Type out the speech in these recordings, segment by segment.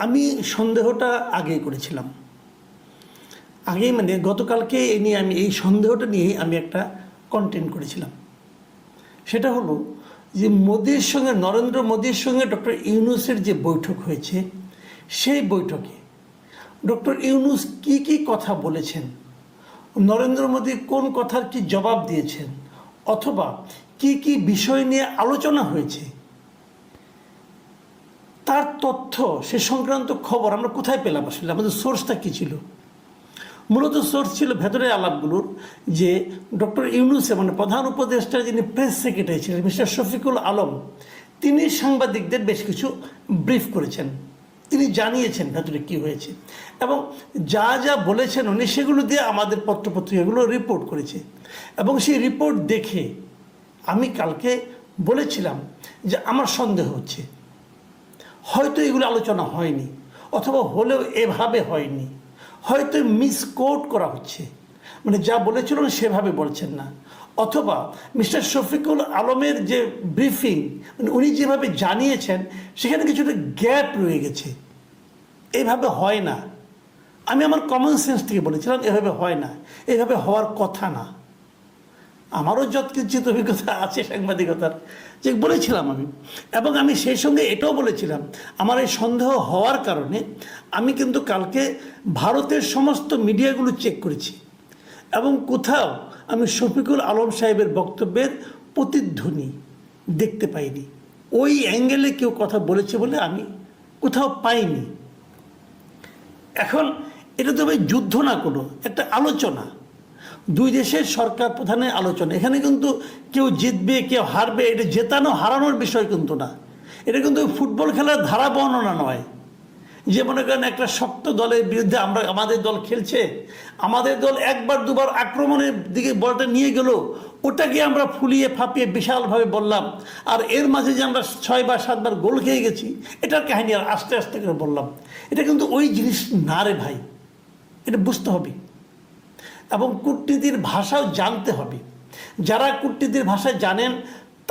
আমি সন্দেহটা আগেই করেছিলাম, আগেই মানে গতকালকে এ নিয়ে আমি এই সন্দেহটা নিয়েই আমি একটা কন্টেন্ট করেছিলাম। সেটা হলো যে মোদির সঙ্গে, নরেন্দ্র মোদির সঙ্গে ডক্টর ইউনূসের যে বৈঠক হয়েছে, সেই বৈঠকে ডক্টর ইউনূস কি কি কথা বলেছেন, নরেন্দ্র মোদী কোন কথার কি জবাব দিয়েছেন, অথবা কি কি বিষয় নিয়ে আলোচনা হয়েছে, তার তথ্য, সে সংক্রান্ত খবর আমরা কোথায় পেলাম? আসলে আমাদের সোর্সটা কী ছিল? মূলত সোর্স ছিল ভেতরের আলাপগুলোর, যে ডক্টর ইউনূসে মানে প্রধান উপদেষ্টার যিনি প্রেস সেক্রেটারি ছিলেন মিস্টার শফিকুল আলম, তিনি সাংবাদিকদের বেশ কিছু ব্রিফ করেছেন, তিনি জানিয়েছেন ভেতরে কী হয়েছে, এবং যা যা বলেছেন উনি সেগুলো দিয়ে আমাদের পত্রপত্রিকাগুলো রিপোর্ট করেছে। এবং সেই রিপোর্ট দেখে আমি কালকে বলেছিলাম যে আমার সন্দেহ হচ্ছে হয়তো এগুলো আলোচনা হয়নি, অথবা হলেও এভাবে হয়নি, হয়তো মিসকোট করা হচ্ছে, মানে যা বলেছিল সেভাবে বলছেন না, অথবা মিস্টার শফিকুল আলমের যে ব্রিফিং মানে উনি যেভাবে জানিয়েছেন সেখানে কিছুটা গ্যাপ রয়ে গেছে, এইভাবে হয় না। আমি আমার কমন সেন্স থেকে বলেছিলাম এভাবে হয় না, এইভাবে হওয়ার কথা না। আমারও যৎকিঞ্চিত অভিজ্ঞতা আছে সাংবাদিকতার, যে বলেছিলাম আমি, এবং আমি সেই সঙ্গে এটাও বলেছিলাম আমার এই সন্দেহ হওয়ার কারণে আমি কিন্তু কালকে ভারতের সমস্ত মিডিয়াগুলো চেক করেছি, এবং কোথাও আমি শফিকুল আলম সাহেবের বক্তব্যের প্রতিধ্বনি দেখতে পাইনি। ওই অ্যাঙ্গেলে কেউ কথা বলেছে বলে আমি কোথাও পাইনি। এখন এটা তো ভাই যুদ্ধ না, কোনো একটা আলোচনা, দুই দেশের সরকার প্রধানের আলোচনা। এখানে কিন্তু কেউ জিতবে কেউ হারবে, এটা জেতানো হারানোর বিষয় কিন্তু না, এটা কিন্তু ফুটবল খেলার ধারা বর্ণনা নয়, যে মনে করেন একটা শক্ত দলের বিরুদ্ধে আমাদের দল খেলছে, আমাদের দল একবার দুবার আক্রমণের দিকে বলটা নিয়ে গেল, ওটাকে আমরা ফুলিয়ে ফাঁপিয়ে বিশালভাবে বললাম, আর এর মাঝে যে আমরা 6 বা 7 বার গোল খেয়ে গেছি এটার কাহিনী আর আস্তে আস্তে করে বললাম। এটা কিন্তু ওই জিনিস না রে ভাই, এটা বুঝতে হবে, এবং কূটনীতির ভাষাও জানতে হবে। যারা কূটনীতির ভাষা জানেন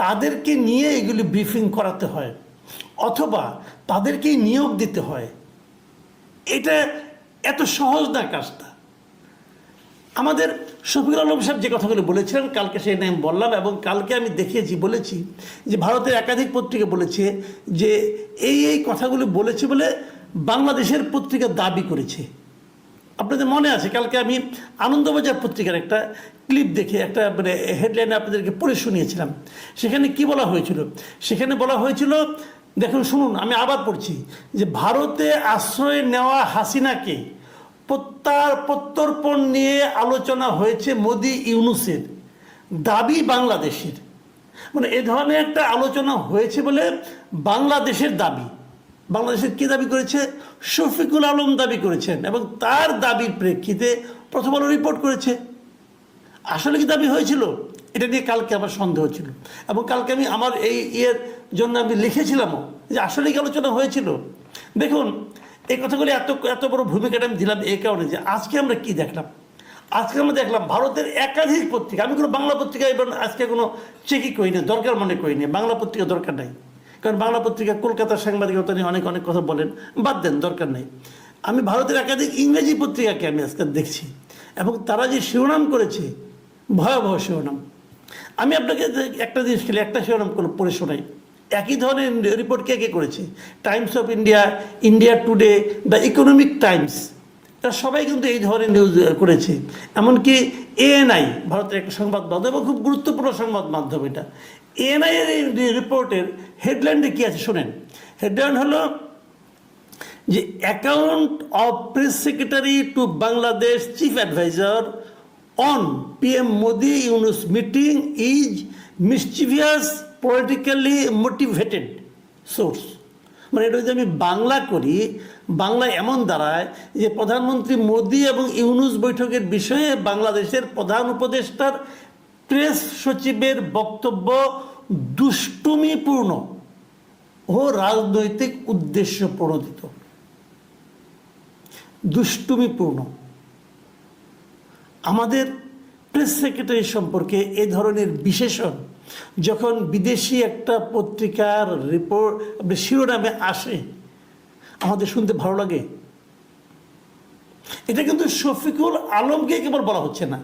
তাদেরকে নিয়ে এগুলি ব্রিফিং করাতে হয়, অথবা তাদেরকেই নিয়োগ দিতে হয়। এটা এত সহজ না কাজটা। আমাদের শফিকুল আলম সাহেব যে কথাগুলো বলেছিলেন কালকে সেই নিয়ে বললাম, এবং কালকে আমি দেখিয়েছি, বলেছি যে ভারতের একাধিক পত্রিকা বলেছে যে এই কথাগুলো বলেছে বলে বাংলাদেশের পত্রিকা দাবি করেছে। আপনাদের মনে আছে কালকে আমি আনন্দবাজার পত্রিকার একটা ক্লিপ দেখে একটা মানে হেডলাইনে আপনাদেরকে পড়ে শুনিয়েছিলাম। সেখানে কি বলা হয়েছিল? সেখানে বলা হয়েছিল, দেখুন শুনুন, আমি আবার পড়ছি, যে ভারতে আশ্রয় নেওয়া হাসিনাকে প্রত্যর্পণ নিয়ে আলোচনা হয়েছে মোদি ইউনূসের, দাবি বাংলাদেশের। মানে এ ধরনের একটা আলোচনা হয়েছে বলে বাংলাদেশের দাবি। বাংলাদেশের কী দাবি করেছে? শফিকুল আলম দাবি করেছেন, এবং তার দাবির প্রেক্ষিতে প্রথম আলো রিপোর্ট করেছে। আসলে কি দাবি হয়েছিল? এটা নিয়ে কালকে আমার সন্দেহ ছিল, এবং কালকে আমি আমার এই জন্য আমি লিখেছিলামও যে আসলে কি আলোচনা হয়েছিল। দেখুন, এই কথাগুলি এত বড় ভূমিকাটা আমি দিলাম এই কারণে যে আজকে আমরা কি দেখলাম। আজকে আমরা দেখলাম ভারতের একাধিক পত্রিকা, আমি কোনো বাংলা পত্রিকা এবার আজকে কোনো চেকই করি না, দরকার মনে করি না, বাংলা পত্রিকা দরকার নাই, কারণ বাংলা পত্রিকা কলকাতার সাংবাদিকতা নিয়ে অনেক কথা বলেন, বাদ দেন, দরকার নেই। আমি ভারতের একাধিক ইংরেজি পত্রিকাকে আমি আজকে দেখছি, এবং তারা যে শিরোনাম করেছে ভয়াবহ শিরোনাম। আমি আপনাকে একটা জিনিস খেলে একটা শিরোনাম পড়ে শোনাই। একই ধরনের রিপোর্ট কে করেছে? Times of India, India today, the economic Times, এরা সবাই কিন্তু এই ধরনের নিউজ করেছে। এমনকি এএনআই, ভারতের একটা সংবাদ মাধ্যম এবং খুব গুরুত্বপূর্ণ সংবাদ মাধ্যম এটা, এএনআই এর এই রিপোর্টের হেডলাইনটা কী আছে শোনেন। হেডলাইন হলো যে account of press secretary to Bangladesh chief adviser on PM Modi Yunus meeting is mischievous, politically motivated source। মানে এটা যদি আমি বাংলা করি, বাংলায় এমন দাঁড়ায় যে প্রধানমন্ত্রী মোদি এবং ইউনুস বৈঠকের বিষয়ে বাংলাদেশের প্রধান উপদেষ্টার প্রেস সচিবের বক্তব্য দুষ্টুমিপূর্ণ ও রাজনৈতিক উদ্দেশ্য প্রণোদিত। দুষ্টুমিপূর্ণ। আমাদের প্রেস সেক্রেটারি সম্পর্কে এ ধরনের বিশেষণ যখন বিদেশি একটা পত্রিকার রিপোর্ট শিরোনামে আসে, আমাদের শুনতে ভালো লাগে? এটা কিন্তু শফিকুল আলমকে কেবল বলা হচ্ছে না,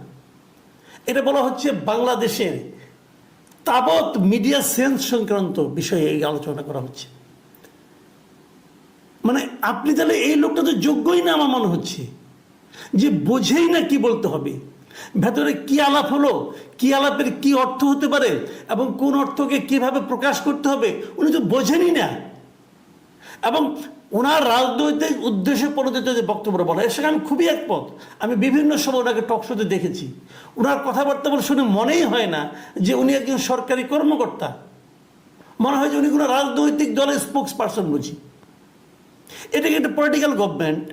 এটা বলা হচ্ছে বাংলাদেশের তাবৎ মিডিয়া সেন্স সংক্রান্ত বিষয়ে এই আলোচনা করা হচ্ছে। মানে আপনি তাহলে এই লোকটা তো যোগ্যই না আমার মনে হচ্ছে, যে বোঝেই না কি বলতে হবে, ভেতরে কি আলাপ হলো, কি আলাপের কি অর্থ হতে পারে এবং কোন অর্থকে কিভাবে প্রকাশ করতে হবে উনি তো বোঝেনই না। এবং ওনার রাজনৈতিক উদ্দেশ্যে প্রণোদিত যে বক্তব্য বলা, এর সঙ্গে আমি খুবই একমত। আমি বিভিন্ন সময় ওনাকে টক শোতে দেখেছি, ওনার কথাবার্তা বলে শুনে মনেই হয় না যে উনি একজন সরকারি কর্মকর্তা, মনে হয় যে উনি কোনো রাজনৈতিক দলের স্পোক্স পার্সন বুঝি। এটাকে একটা পলিটিক্যাল গভর্নমেন্ট,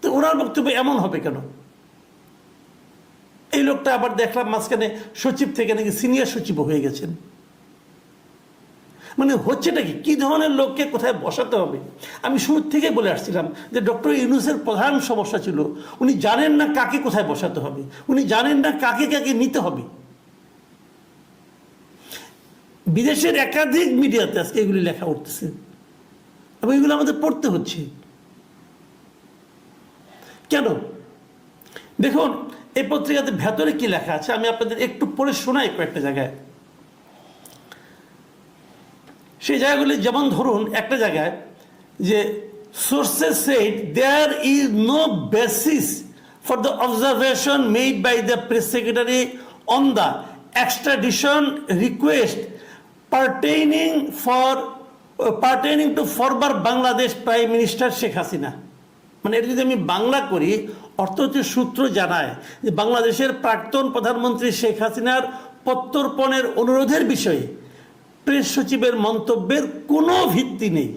তো ওনার বক্তব্য এমন হবে কেন? এই লোকটা আবার দেখলাম মাঝখানে সচিব থেকে নাকি সিনিয়র সচিব হয়ে গেছেন। মানে হচ্ছেটা কি, কি ধরনের লোককে কোথায় বসাতে হবে? আমি শুরু থেকে বলে আসছিলাম যে ডক্টর ইউনূসের প্রধান সমস্যা ছিল উনি জানেন না কাকে কোথায় বসাতে হবে, উনি জানেন না কাকে কাকে নিতে হবে। বিদেশের একাধিক মিডিয়াতে আজকে এগুলি লেখা উঠতেছে এবং এগুলো আমাদের পড়তে হচ্ছে। কেন? দেখুন এই পত্রিকাতে ভেতরে কি লেখা আছে আমি আপনাদের একটু পড়ে শোনাই কয়েকটা জায়গায়। সেই জায়গাগুলি যেমন ধরুন একটা জায়গায় যে sources said there is no basis for the observation made by the press secretary on the extradition request pertaining to former Bangladesh prime minister Sheikh Hasina. মানে এটা যদি আমি বাংলা করি, অর্থ হচ্ছে সূত্র জানায় যে বাংলাদেশের প্রাক্তন প্রধানমন্ত্রী শেখ হাসিনার প্রত্যর্পণের অনুরোধের বিষয়ে প্রেস সচিবের মন্তব্যের কোনো ভিত্তি নেই।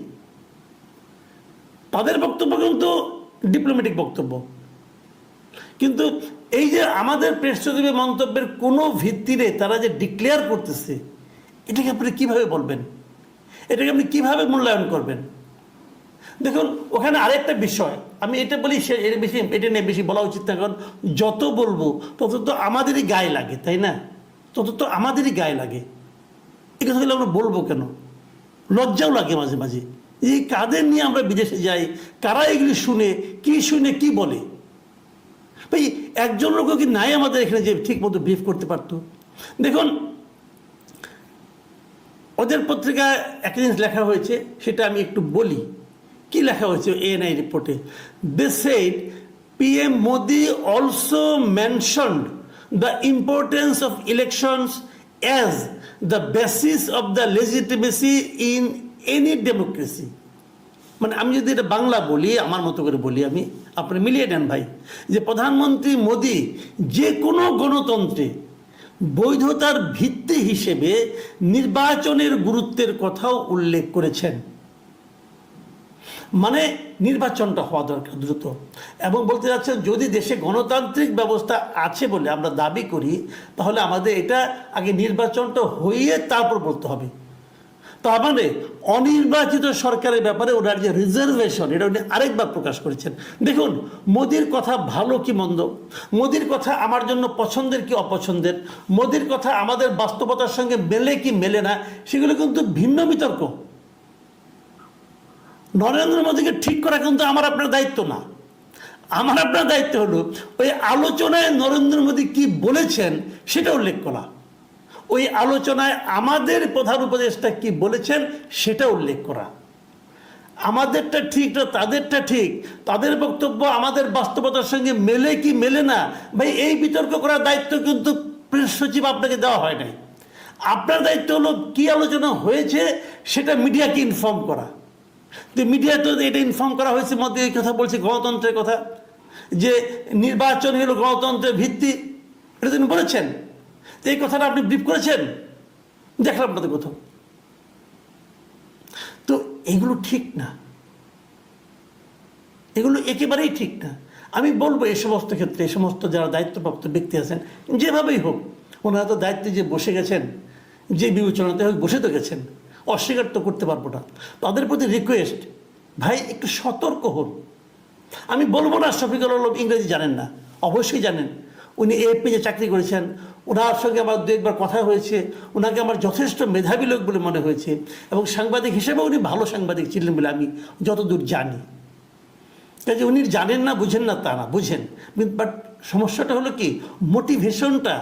তাদের বক্তব্য কিন্তু ডিপ্লোম্যাটিক বক্তব্য, কিন্তু এই যে আমাদের প্রেস সচিবের মন্তব্যের কোনো ভিত্তি নেই তারা যে ডিক্লেয়ার করতেছে, এটাকে আপনি কিভাবে বলবেন? এটাকে আপনি কিভাবে মূল্যায়ন করবেন? দেখুন ওখানে আরেকটা বিষয় আমি এটা বলি, এর বেশি এটা নিয়ে বেশি বলা উচিত না, কারণ যত বলবো তত তো আমাদেরই গায়ে লাগে, তাই না? তত তো আমাদেরই গায়ে লাগে। এই কথাগুলো আমরা বলবো কেন? লজ্জাও লাগে মাঝে মাঝে, এই কাদের নিয়ে আমরা বিদেশে যাই, কারা এগুলি শুনে কি বলে। ভাই একজন লোক কি নাই আমাদের এখানে যে ঠিক মতো ব্রিফ করতে পারতো? দেখুন ওদের পত্রিকায় একটা জিনিস লেখা হয়েছে, সেটা আমি একটু বলি। কি লেখা হয়েছে এএনআই রিপোর্টে? They said PM Modi also mentioned the importance of elections as the basis of the legitimacy in any democracy. মানে আমি যদি এটা বাংলা বলি, আমার মতো করে বলি, আমি আপনি মিলিয়ে নেন ভাই, যে প্রধানমন্ত্রী মোদি যে কোনো গণতন্ত্রে বৈধতার ভিত্তি হিসেবে নির্বাচনের গুরুত্বের কথাও উল্লেখ করেছেন। মানে নির্বাচনটা হওয়া দরকার দ্রুত, এবং বলতে যাচ্ছেন যদি দেশে গণতান্ত্রিক ব্যবস্থা আছে বলে আমরা দাবি করি, তাহলে আমাদের এটা আগে নির্বাচনটা হইয়ে তারপর বলতে হবে। তার মানে অনির্বাচিত সরকারের ব্যাপারে ওনার যে রিজার্ভেশন, এটা উনি আরেকবার প্রকাশ করেছেন। দেখুন মোদির কথা ভালো কি মন্দ, মোদির কথা আমার জন্য পছন্দের কি অপছন্দের, মোদির কথা আমাদের বাস্তবতার সঙ্গে মেলে কি মেলে না, সেগুলো কিন্তু ভিন্ন বিতর্ক। নরেন্দ্র মোদীকে ঠিক করা কিন্তু আমার আপনার দায়িত্ব না। আমার আপনার দায়িত্ব হলো ওই আলোচনায় নরেন্দ্র মোদী কি বলেছেন সেটা উল্লেখ করা, ওই আলোচনায় আমাদের প্রধান উপদেষ্টা কি বলেছেন সেটা উল্লেখ করা। আমাদেরটা ঠিক না তাদেরটা ঠিক, তাদের বক্তব্য আমাদের বাস্তবতার সঙ্গে মেলে কি মেলে না, ভাই এই বিতর্ক করার দায়িত্ব কিন্তু প্রেস সচিব আপনাকে দেওয়া হয় নাই। আপনার দায়িত্ব হলো কি আলোচনা হয়েছে সেটা মিডিয়াকে ইনফর্ম করা। তো মিডিয়া তো এটা ইনফর্ম করা হয়েছে, মধ্যে এই কথা বলছে গণতন্ত্রের কথা, যে নির্বাচন হলো গণতন্ত্রের ভিত্তি, এটা তিনি বলেছেন। তো এই কথাটা আপনি ব্রিফ করেছেন, দেখলাম আপনাদের কোথাও। তো এগুলো ঠিক না, এগুলো একেবারেই ঠিক না। আমি বলবো এই সমস্ত ক্ষেত্রে এই সমস্ত যারা দায়িত্বপ্রাপ্ত ব্যক্তি আছেন, যেভাবেই হোক ওনারা তো দায়িত্বে যে বসে গেছেন, যে বিবেচনাতে হোক বসে তো গেছেন, অস্বীকার তো করতে পারবো না। তাদের প্রতি রিকোয়েস্ট, ভাই একটু সতর্ক হন। আমি বলবো না শফিকুল আলম ইংরেজি জানেন না, অবশ্যই জানেন। উনি এএফপিতে চাকরি করেছেন, ওনার সঙ্গে আমার দু একবার কথা হয়েছে, ওনাকে আমার যথেষ্ট মেধাবী লোক বলে মনে হয়েছে, এবং সাংবাদিক হিসেবে উনি ভালো সাংবাদিক ছিলেন বলে আমি যতদূর জানি। কাজে উনি জানেন না, বুঝেন না তা না, বুঝেন, বাট সমস্যাটা হলো কি, মোটিভেশনটা,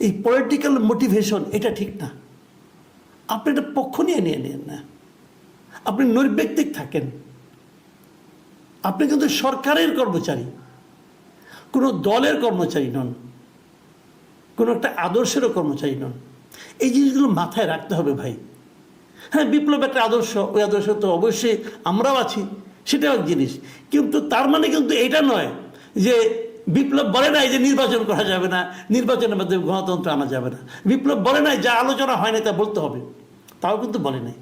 এই পলিটিক্যাল মোটিভেশন, এটা ঠিক না। আপনি এটা পক্ষ নিয়ে নেন না, আপনি নৈর্ব্যক্তিক থাকেন। আপনি কিন্তু সরকারের কর্মচারী, কোনো দলের কর্মচারী নন, কোনো একটা আদর্শেরও কর্মচারী নন। এই জিনিসগুলো মাথায় রাখতে হবে ভাই। হ্যাঁ, বিপ্লব একটা আদর্শ, ওই আদর্শ তো অবশ্যই আমরাও আছি, সেটাও এক জিনিস, কিন্তু তার মানে কিন্তু এটা নয় যে বিপ্লব বলে নাই যে নির্বাচন করা যাবে না, নির্বাচনের মাধ্যমে গণতন্ত্র আনা যাবে না। বিপ্লব বলে নাই যা আলোচনা হয় না তা বলতে হবে, তাও কিন্তু বলে নাই।